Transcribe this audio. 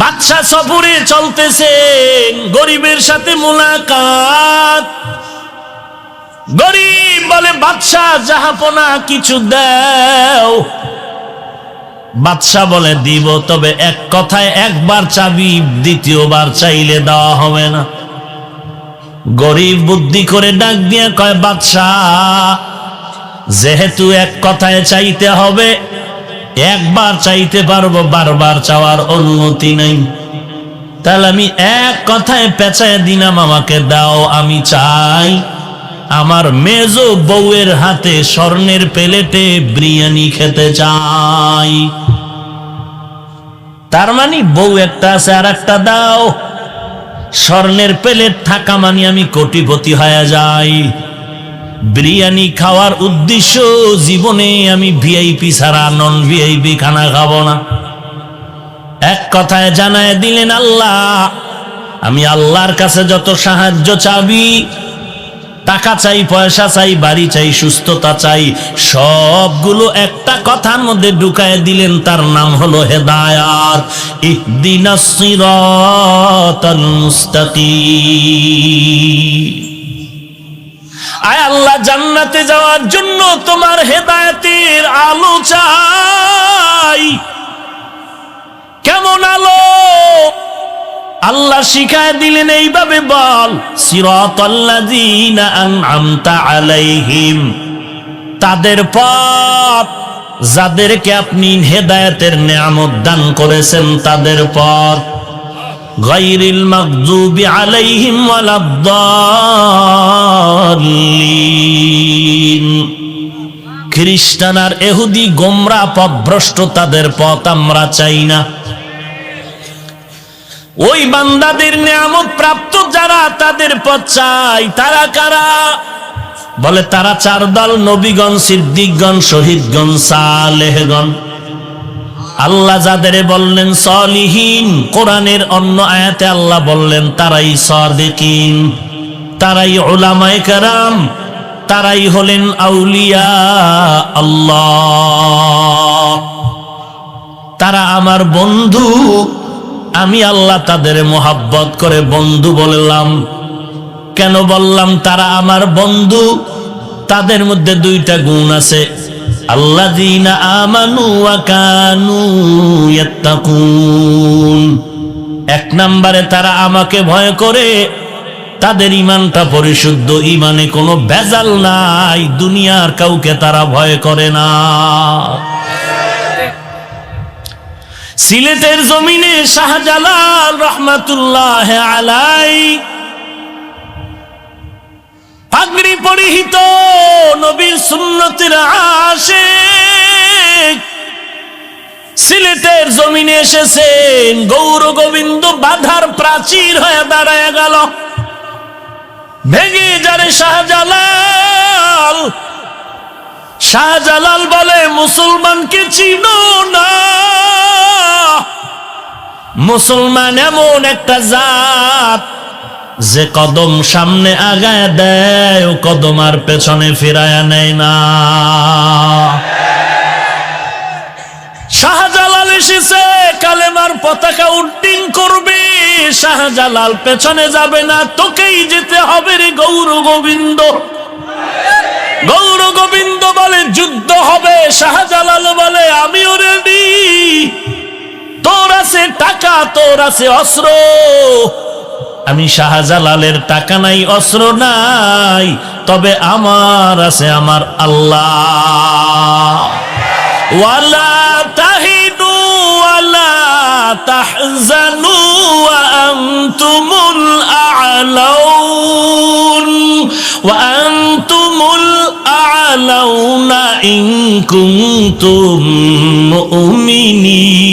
বাদশা সফরে চলতেছেন, গরিবের সাথে মুলাকাত। গরিব বলে, বাদশা জাহাপনা কিছু দাও। বাদশা বলে, দিব, তবে এক কথায় একবার চাবি, দ্বিতীয়বার চাইলে দেওয়া হবে না। গরিব বুদ্ধি করে ডাক দিয়ে কয়, বাদশা যেহেতু এক কথায় চাইতে হবে, একবার চাইতে পারবো, বারবার চাওয়ার অনুমতি নেই। তাহলে আমি এক কথায় পেঁচায় দিলাম, আমাকে দাও, আমি চাই আমার মেজো বউয়ের হাতে স্বর্ণের প্লেটে বিরিয়ানি খেতে চাই। তার মানে বউ একটা আছে, আর একটা দাও। স্বর্ণের প্লেট থাকা মানে আমি কোটিপতি হয়ে যাই। বিরিয়ানি খাওয়ার উদ্দেশ্য, জীবনে আমি ভিআইপি ছাড়া নন ভিআইপি খানা খাবো না। এক কথায় জানায় দিলেন, আল্লাহ, আমি আল্লাহর কাছে যত সাহায্য চাবি, টাকা চাই, পয়সা চাই, বাড়ি চাই, সুস্থতা চাই, সবগুলো একটা কথার মধ্যে ঢুকায় দিলেন, তার নাম হলো হেদায়াত। ইহদিনাস সিরাতাল মুস্তাকিম। আয় আল্লাহ, জান্নাতে যাওয়ার জন্য তোমার হেদায়েতের আলো চাই। কেমন আলো? আল্লাহ শিখায় দিলেন, এইভাবে বল, সিরাতাল্লাযীনা আন'আমতা আলাইহিম, তাদের পথ যাদেরকে আপনি হেদায়েতের নিয়ামত দান করেছেন, তাদের পথ। গায়রিল মাগযুবি আলাইহিম ওয়ালাদ-দাল্লিন, খ্রিস্টান আর ইহুদি গোমরাহ পথভ্রষ্ট, তাদের পথ আমরা চাই না। ওই বান্দাদের নিয়ামত প্রাপ্ত যারা, তাদের পথ চাই। তারা কারা? বলে, তারা চার দল: নবীগণ, সিদ্দিকগণ, শহীদগণ, সালেহগণ। আল্লাহ যাদের বললেন সলিহিন, কোরআনের অন্য আয়াতে আল্লাহ বললেন তারাই সাদিকিন, তারাই উলামায়ে কেরাম, তারাই হলেন আউলিয়া আল্লাহ। তারা আমার বন্ধু, আমি আল্লাহ তাদের মোহাব্বত করে বন্ধু বললাম। কেন বললাম তারা আমার বন্ধু? তাদের মধ্যে দুইটা গুণ আছে, আল্লাযীনা আমানু ওয়া কানু ইয়াত্তাকুন। এক নম্বরে তারা আমাকে ভয় করে, তাদের ঈমানটা পরিশুদ্ধ, ঈমানে কোনো ভেজাল নাই, দুনিয়ার কাউকে তারা ভয় করে না। সিলেটের জমিনে শাহজালাল রহমাতুল্লাহ আলাইহি পাগড়ি পরিহিত নবীর সুন্নতের আশিক, সিলেটের জমিনে এসেছেন। গৌর গোবিন্দ বাধার প্রাচীর হয়ে দাঁড়ায় গেল, ভেঙে যারে শাহজালাল। শাহজালাল বলে, মুসলমানকে চিনো না? মুসলমান এমন একটা জাত যে কদম সামনে আগায় দেয়, ও কদম আর পেছনে ফিরায়া নেয় না। শাহজালাল এসেছে, কালেমার পতাকা উড্ডীন করবে। শাহজালাল পেছনে যাবে না, তোকেই যেতে হবে রে গৌর গোবিন্দ। গৌর গোবিন্দ বলে, যুদ্ধ হবে। শাহজালাল বলে, আমিও রেডি। তোর আছে টাকা, তোর আছে অস্ত্র, আমি শাহজালালের টাকা নাই, অস্ত্র নাই, তবে আমার আছে আমার আল্লাহ। ওয়ালা তাহিনু ওয়ালা তাহজানু ওয়া আনতুমুল আ'লাউন ওয়া আনতুমুল আ'লাউনা ইন কুনতুম মুমিনিন।